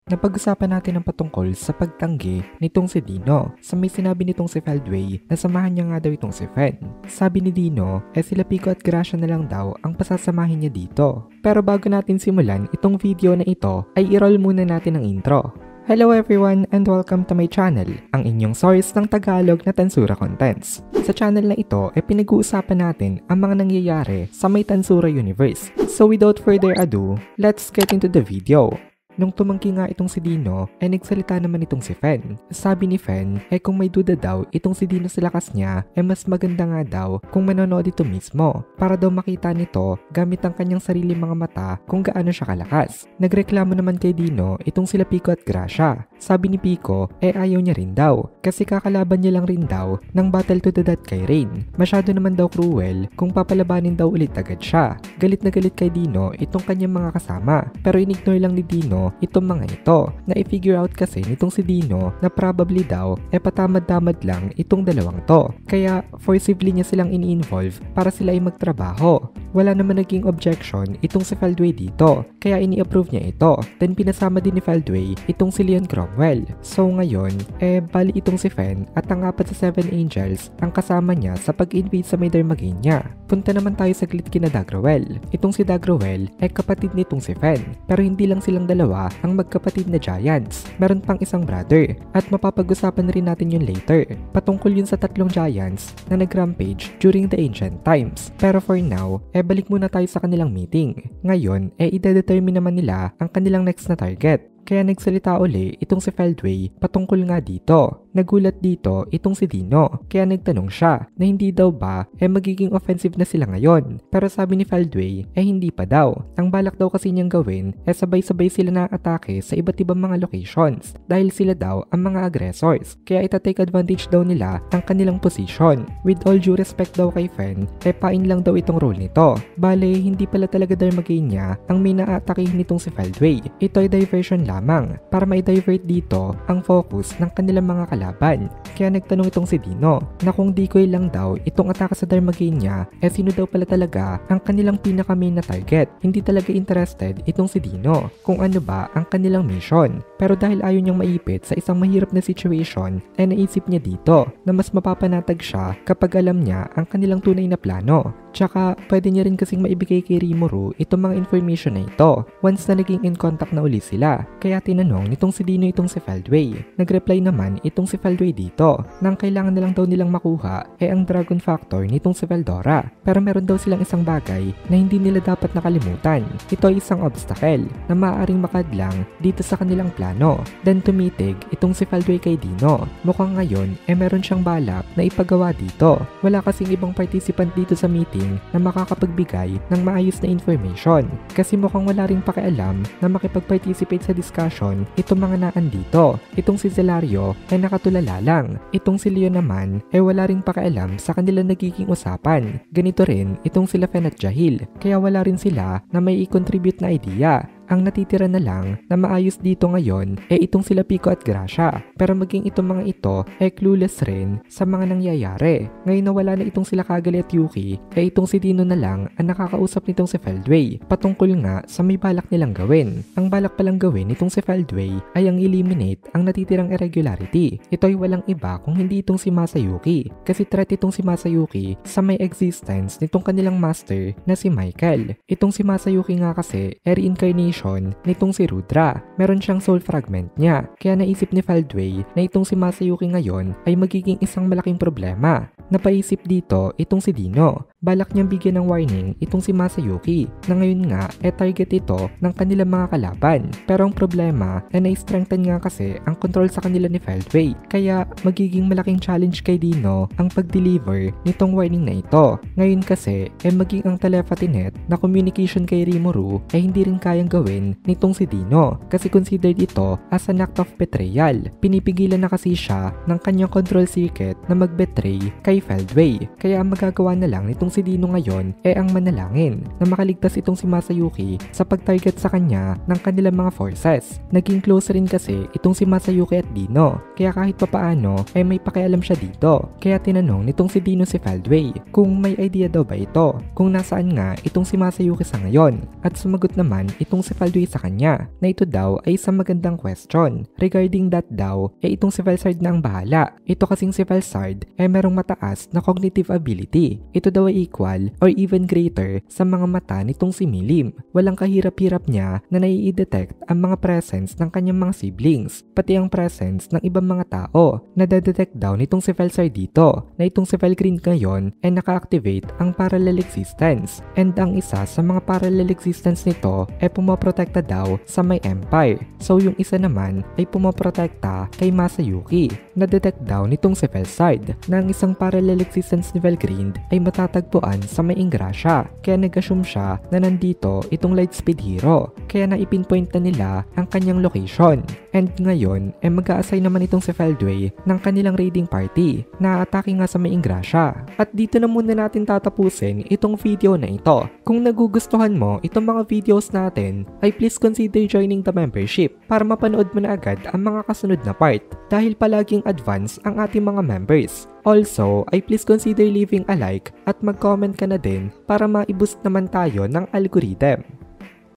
Napag-usapan natin ang patungkol sa pagtanggi nitong si Dino sa may sinabi nitong si Feldway na samahan niya nga daw itong si Fen. Sabi ni Dino, sila Pico at Gracia na lang daw ang pasasamahin niya dito. Pero bago natin simulan itong video na ito ay i-roll muna natin ang intro. Hello everyone and welcome to my channel, ang inyong source ng Tagalog na Tansura Contents. Sa channel na ito ay pinag-uusapan natin ang mga nangyayari sa may Tansura universe. So without further ado, let's get into the video. Nung tumangki nga itong si Dino, nagsalita naman itong si Fen. Sabi ni Fen, kung may duda daw itong si Dino sa lakas niya, mas maganda nga daw kung manonood ito mismo para daw makita nito gamit ang kanyang sarili mga mata kung gaano siya kalakas. Nagreklamo naman kay Dino itong sila Pico at Gracia. Sabi ni Pico, ayaw niya rin daw kasi kakalaban niya lang rin daw ng battle to the death kay Rain. Masyado naman daw cruel kung papalabanin daw ulit agad siya. Galit na galit kay Dino itong kanyang mga kasama pero inignore lang ni Dino itong mga ito na i-figure out kasi nitong si Dino na probably daw patamad-tamad lang itong dalawang to. Kaya forcibly niya silang ini-involve para sila ay magtrabaho. Wala naman naging objection itong si Feldway dito kaya ini-approve niya ito. Then pinasama din ni Feldway itong si Leon Cromwell. So ngayon, bali itong si Fen at ang apat sa Seven Angels ang kasama niya sa pag-invade sa may Darmagenia. Punta naman tayo saglit kina Dagrawel. Itong si Dagrawel kapatid nitong si Fen pero hindi lang silang dalawa ang magkapatid na giants. Meron pang isang brother at mapapag-usapan rin natin yun later. Patungkol yun sa tatlong giants na nag-rampage during the ancient times. Pero for now, balik muna tayo sa kanilang meeting. Ngayon, ide-determine naman nila ang kanilang next na target. Kaya nagsalita uli itong si Feldway patungkol nga dito. Nagulat dito itong si Dino. Kaya nagtanong siya na hindi daw ba magiging offensive na sila ngayon. Pero sabi ni Feldway hindi pa daw. Ang balak daw kasi niyang gawin sabay-sabay sila na atake sa iba't ibang mga locations dahil sila daw ang mga aggressors. Kaya itatake advantage daw nila ang kanilang position. With all due respect daw kay Fen, pain lang daw itong role nito. Bale, hindi pala talaga Darmagenia ang may na-atakehin nitong si Feldway. Ito ay diversion lamang para ma-divert dito ang focus ng kanilang mga kalaban. Kaya nagtanong itong si Dino na kung decoy lang daw itong atake sa Darmagenia, sino daw pala talaga ang kanilang pinaka-main na target. Hindi talaga interested itong si Dino kung ano ba ang kanilang mission. Pero dahil ayaw niyang maipit sa isang mahirap na situation, naisip niya dito na mas mapapanatag siya kapag alam niya ang kanilang tunay na plano. Tsaka pwede niya rin kasing maibigay kay Rimuru itong mga information na ito once na naging in contact na uli sila. Kaya tinanong nitong si Dino itong si Feldway. Nagreply naman itong si Feldway dito nang kailangan na lang daw nilang makuha ang Dragon Factor nitong si Veldora. Pero meron daw silang isang bagay na hindi nila dapat nakalimutan. Ito ay isang obstacle na maaaring makadlang dito sa kanilang plano. Then tumitig itong si Feldway kay Dino. Mukhang ngayon meron siyang balak na ipagawa dito. Wala kasing ibang participant dito sa meeting na makakapagbigay ng maayos na information kasi mukhang wala ring pakialam na makipag-participate sa discussion itong mga naandito. Itong si Zelario nakatulala lang. Itong si Leon naman wala ring pakialam sa kanila nagiging usapan. Ganito rin itong sila Fen at Jahil kaya wala rin sila na may i-contribute na idea. Ang natitira na lang na maayos dito ngayon itong sila Pico at Gracia. Pero maging itong mga ito clueless rin sa mga nangyayari. Ngayon na wala na itong sila Kagale at Yuki, itong si Dino na lang ang nakakausap nitong si Feldway patungkol nga sa may balak nilang gawin. Ang balak palang gawin nitong si Feldway ay ang eliminate ang natitirang irregularity. Ito ay walang iba kung hindi itong si Masayuki kasi threat itong si Masayuki sa may existence nitong kanilang master na si Michael. Itong si Masayuki nga kasi reincarnation nitong si Rudra. Meron siyang soul fragment niya. Kaya naisip ni Feldway na itong si Masayuki ngayon ay magiging isang malaking problema. Napaisip dito itong si Dino. Balak niyang bigyan ng warning itong si Masayuki na ngayon nga target ito ng kanilang mga kalaban. Pero ang problema na-strengthen nga kasi ang control sa kanila ni Feldway. Kaya magiging malaking challenge kay Dino ang pag-deliver nitong warning na ito. Ngayon kasi maging ang telepathy net na communication kay Rimuru hindi rin kayang gawin nitong si Dino kasi considered ito as an act of betrayal. Pinipigilan na kasi siya ng kanyang control circuit na mag-betray kay Feldway. Kaya ang magagawa na lang nitong si Dino ngayon ang manalangin na makaligtas itong si Masayuki sa pag-target sa kanya ng kanilang mga forces. Naging close rin kasi itong si Masayuki at Dino, kaya kahit papaano may pakialam siya dito. Kaya tinanong nitong si Dino si Feldway kung may idea daw ba ito kung nasaan nga itong si Masayuki sa ngayon, at sumagot naman itong si Feldway sa kanya na ito daw ay isang magandang question. Regarding that daw, itong si Felsard na ang bahala. Ito kasing si Felsard merong mataas na cognitive ability. Ito daw ay equal or even greater sa mga mata nitong si Milim. Walang kahirap-hirap niya na nai-detect ang mga presence ng kanyang mga siblings, pati ang presence ng ibang mga tao. Nadedetect daw nitong si Felsard dito na itong si Felgreen ngayon ay naka-activate ang parallel existence, and ang isa sa mga parallel existence nito ay pumoprotekta daw sa may Empire. So yung isa naman ay pumoprotekta kay Masayuki. Nadetect daw nitong si Felsard na ang isang parallel existence ni Felgreen ay matatagpuan sa may Ingrasya, kaya nag-assume siya na nandito itong Lightspeed Hero, kaya naipinpoint na nila ang kanyang location. And ngayon mag-a-assign naman itong si Feldway ng kanilang raiding party na atake nga sa may Ingrasya. At dito na muna natin tatapusin itong video na ito. Kung nagugustuhan mo itong mga videos natin, ay please consider joining the membership para mapanood mo na agad ang mga kasunod na part, dahil palaging advance ang ating mga members. Also, ay please consider leaving a like at mag-comment ka na din para ma-boost naman tayo ng algorithm.